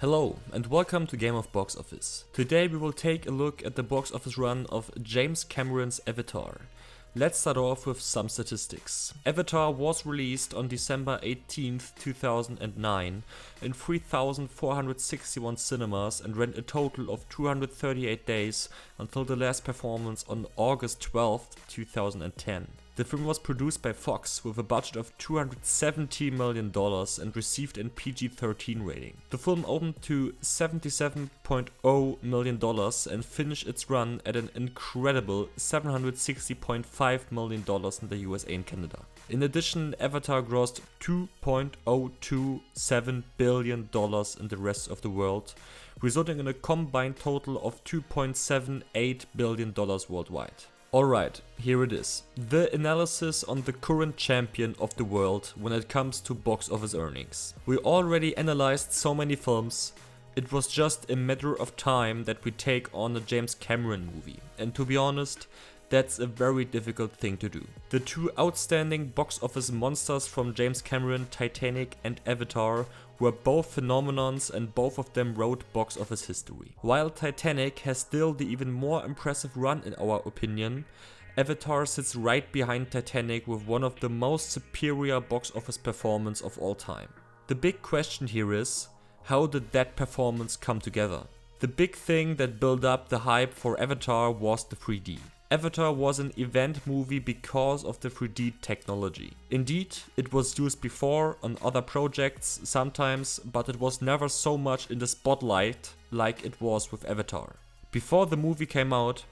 Hello and welcome to Game of Box Office. Today we will take a look at the box office run of James Cameron's Avatar. Let's start off with some statistics. Avatar was released on December 18th, 2009 in 3,461 cinemas and ran a total of 238 days until the last performance on August 12th, 2010. The film was produced by Fox with a budget of $270 million and received a PG-13 rating. The film opened to $77.0 million and finished its run at an incredible $760.5 million in the USA and Canada. In addition, Avatar grossed $2.027 billion in the rest of the world, resulting in a combined total of $2.78 billion worldwide. Alright, here it is. The analysis on the current champion of the world when it comes to box office earnings. We already analyzed so many films, it was just a matter of time that we take on a James Cameron movie. And to be honest, that's a very difficult thing to do. The two outstanding box office monsters from James Cameron, Titanic and Avatar, were both phenomenons and both of them wrote box office history. While Titanic has still the even more impressive run in our opinion, Avatar sits right behind Titanic with one of the most superior box office performances of all time. The big question here is, how did that performance come together? The big thing that built up the hype for Avatar was the 3D. Avatar was an event movie because of the 3D technology. Indeed, it was used before on other projects sometimes, but it was never so much in the spotlight like it was with Avatar. Before the movie came out,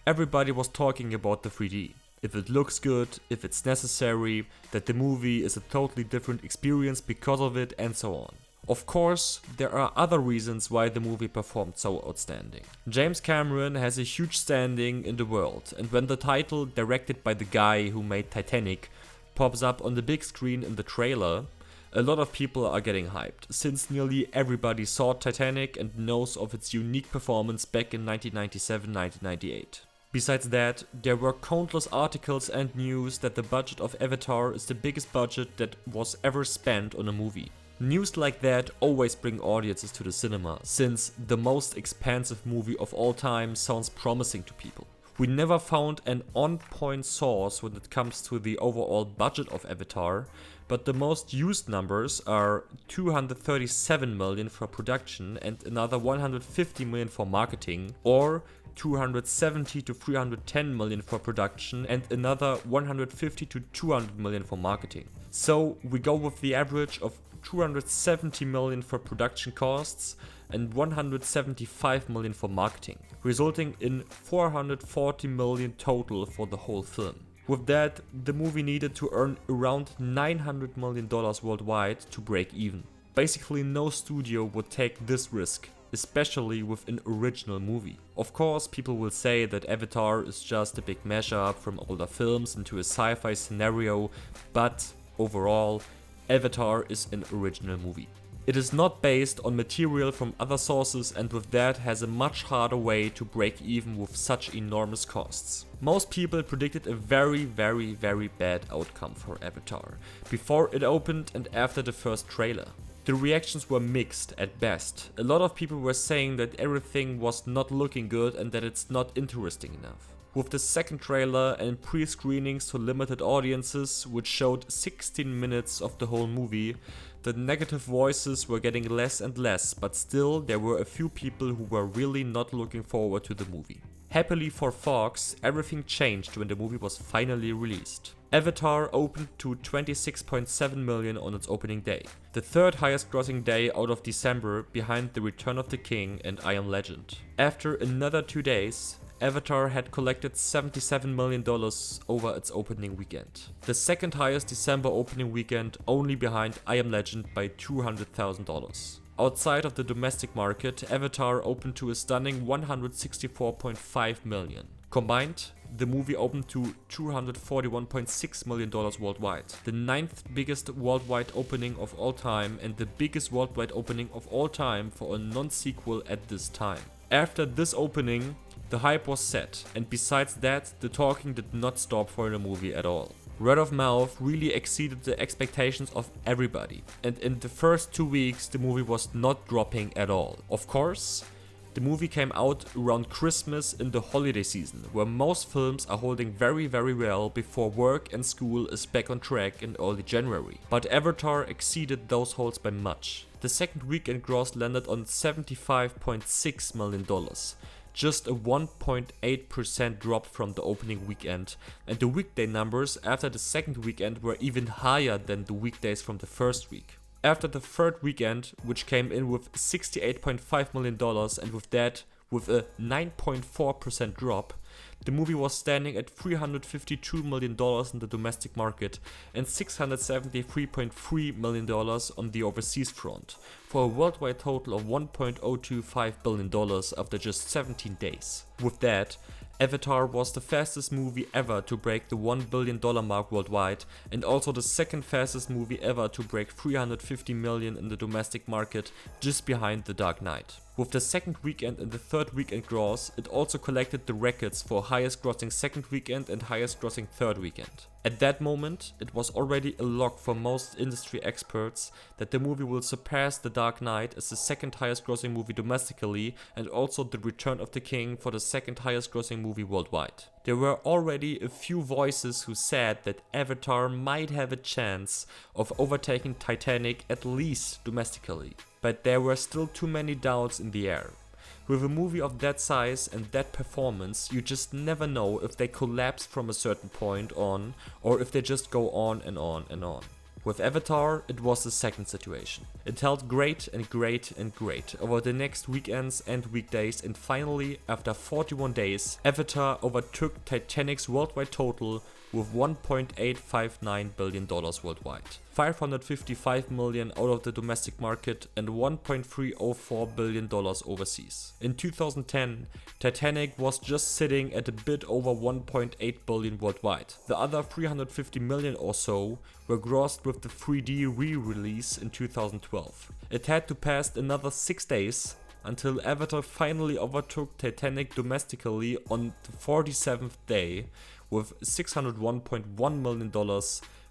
everybody was talking about the 3D. If it looks good, if it's necessary, that the movie is a totally different experience because of it, and so on. Of course, there are other reasons why the movie performed so outstanding. James Cameron has a huge standing in the world, and when the title, directed by the guy who made Titanic, pops up on the big screen in the trailer, a lot of people are getting hyped, since nearly everybody saw Titanic and knows of its unique performance back in 1997-1998. Besides that, there were countless articles and news that the budget of Avatar is the biggest budget that was ever spent on a movie. News like that always bring audiences to the cinema, since the most expensive movie of all time sounds promising to people. We never found an on-point source when it comes to the overall budget of Avatar, but the most used numbers are 237 million for production and another 150 million for marketing, or 270 to 310 million for production and another 150 to 200 million for marketing. So we go with the average of 270 million for production costs and 175 million for marketing, resulting in 440 million total for the whole film. With that, the movie needed to earn around $900 million worldwide to break even. Basically, no studio would take this risk, especially with an original movie. Of course, people will say that Avatar is just a big mashup from older films into a sci-fi scenario, but overall, Avatar is an original movie. It is not based on material from other sources and with that has a much harder way to break even with such enormous costs. Most people predicted a very bad outcome for Avatar, before it opened and after the first trailer. The reactions were mixed at best. A lot of people were saying that everything was not looking good and that it's not interesting enough. With the second trailer and pre-screenings to limited audiences, which showed 16 minutes of the whole movie, the negative voices were getting less and less, but still there were a few people who were really not looking forward to the movie. Happily for Fox, everything changed when the movie was finally released. Avatar opened to 26.7 million on its opening day, the third highest grossing day out of December behind The Return of the King and I Am Legend. After another 2 days, Avatar had collected $77 million over its opening weekend. The second highest December opening weekend, only behind I Am Legend by $200,000. Outside of the domestic market, Avatar opened to a stunning $164.5 million. Combined, the movie opened to $241.6 million worldwide, the 9th biggest worldwide opening of all time and the biggest worldwide opening of all time for a non-sequel at this time. After this opening, the hype was set, and besides that, the talking did not stop for the movie at all. Word of mouth really exceeded the expectations of everybody, and in the first 2 weeks the movie was not dropping at all. Of course, the movie came out around Christmas in the holiday season, where most films are holding very well before work and school is back on track in early January. But Avatar exceeded those holds by much. The second weekend gross landed on $75.6 million, just a 1.8% drop from the opening weekend, and the weekday numbers after the second weekend were even higher than the weekdays from the first week. After the third weekend, which came in with $68.5 million, and with that, with a 9.4% drop, the movie was standing at $352 million in the domestic market and $673.3 million on the overseas front, for a worldwide total of $1.025 billion after just 17 days. With that, Avatar was the fastest movie ever to break the $1 billion mark worldwide, and also the second fastest movie ever to break $350 million in the domestic market, just behind The Dark Knight. With the second weekend and the third weekend gross, it also collected the records for highest grossing second weekend and highest grossing third weekend. At that moment, it was already a lock for most industry experts that the movie will surpass The Dark Knight as the second highest grossing movie domestically, and also The Return of the King for the second highest grossing movie worldwide. There were already a few voices who said that Avatar might have a chance of overtaking Titanic, at least domestically, but there were still too many doubts in the air. With a movie of that size and that performance, you just never know if they collapse from a certain point on, or if they just go on and on and on. With Avatar, it was the second situation. It held great and great and great over the next weekends and weekdays, and finally, after 41 days, Avatar overtook Titanic's worldwide total with $1.859 billion worldwide, $555 million out of the domestic market and $1.304 billion overseas. In 2010, Titanic was just sitting at a bit over $1.8 billion worldwide. The other $350 million or so were grossed with the 3D re-release in 2012. It had to pass another 6 days until Avatar finally overtook Titanic domestically on the 47th day, with $601.1 million,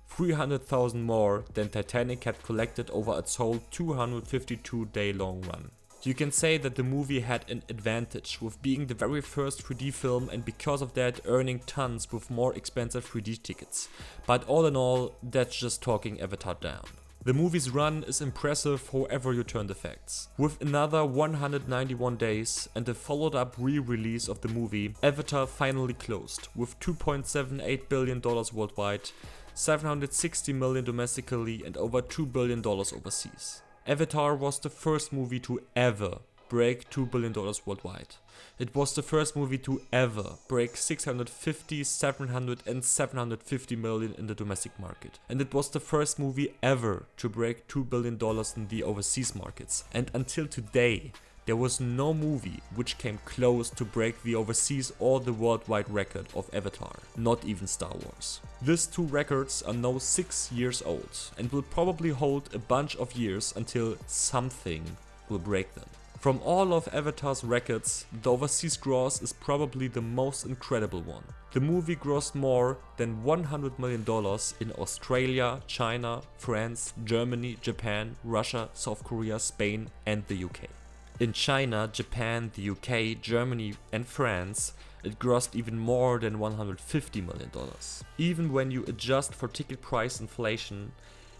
300,000 more than Titanic had collected over its whole 252-day long run. You can say that the movie had an advantage with being the very first 3D film, and because of that earning tons with more expensive 3D tickets. But all in all, that's just talking Avatar down. The movie's run is impressive however you turn the facts. With another 191 days and a followed up re-release of the movie, Avatar finally closed with $2.78 billion worldwide, $760 million domestically and over $2 billion overseas. Avatar was the first movie to ever break $2 billion worldwide. It was the first movie to ever break 650, 700 and 750 million in the domestic market. And it was the first movie ever to break $2 billion in the overseas markets. And until today, there was no movie which came close to break the overseas or the worldwide record of Avatar, not even Star Wars. These two records are now 6 years old and will probably hold a bunch of years until something will break them. From all of Avatar's records, the overseas gross is probably the most incredible one. The movie grossed more than $100 million in Australia, China, France, Germany, Japan, Russia, South Korea, Spain and the UK. In China, Japan, the UK, Germany and France, it grossed even more than $150 million. Even when you adjust for ticket price inflation,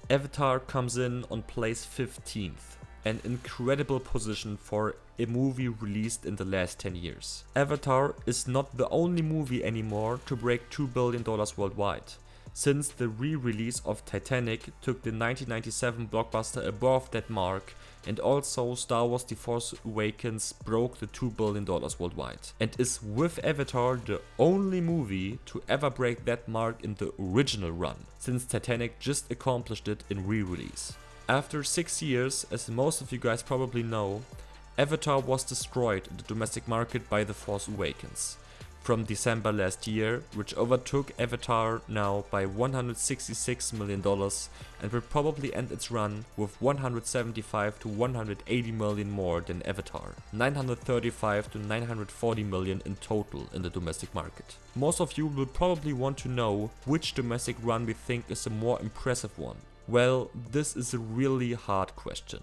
Avatar comes in on place 15th. An incredible position for a movie released in the last 10 years. Avatar is not the only movie anymore to break $2 billion worldwide, since the re-release of Titanic took the 1997 blockbuster above that mark, and also Star Wars The Force Awakens broke the $2 billion worldwide, and is with Avatar the only movie to ever break that mark in the original run, since Titanic just accomplished it in re-release. After 6 years, as most of you guys probably know, Avatar was destroyed in the domestic market by The Force Awakens. from December last year, which overtook Avatar now by $166 million and will probably end its run with 175 to 180 million more than Avatar, 935 to 940 million in total in the domestic market. Most of you will probably want to know which domestic run we think is a more impressive one. Well, this is a really hard question.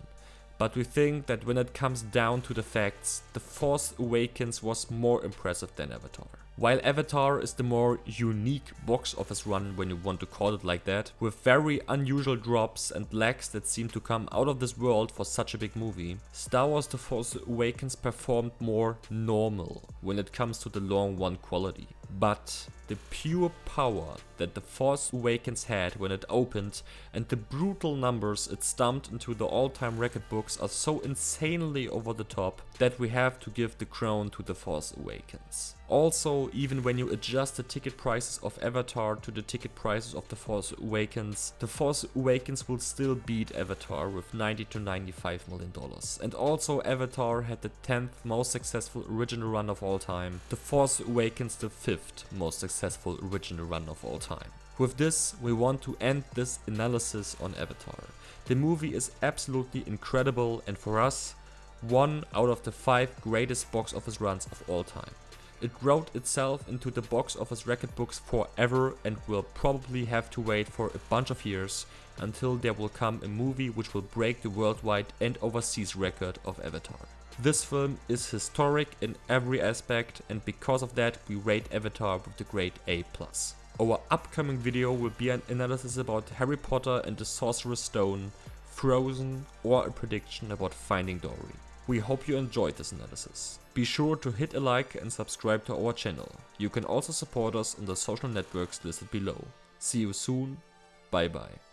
But we think that when it comes down to the facts, The Force Awakens was more impressive than Avatar. While Avatar is the more unique box office run, when you want to call it like that, with very unusual drops and lags that seem to come out of this world for such a big movie, Star Wars The Force Awakens performed more normal when it comes to the long run quality. But the pure power that The Force Awakens had when it opened and the brutal numbers it stumped into the all-time record books are so insanely over the top that we have to give the crown to The Force Awakens. Also, even when you adjust the ticket prices of Avatar to the ticket prices of The Force Awakens will still beat Avatar with $90 to $95 million. And also Avatar had the 10th most successful original run of all time, The Force Awakens the 5th most successful original run of all time. With this, we want to end this analysis on Avatar. The movie is absolutely incredible and for us, one out of the 5 greatest box office runs of all time. It wrote itself into the box office record books forever and will probably have to wait for a bunch of years until there will come a movie which will break the worldwide and overseas record of Avatar. This film is historic in every aspect and because of that we rate Avatar with the grade A+. Our upcoming video will be an analysis about Harry Potter and the Sorcerer's Stone, Frozen or a prediction about Finding Dory. We hope you enjoyed this analysis. Be sure to hit a like and subscribe to our channel. You can also support us on the social networks listed below. See you soon, bye bye.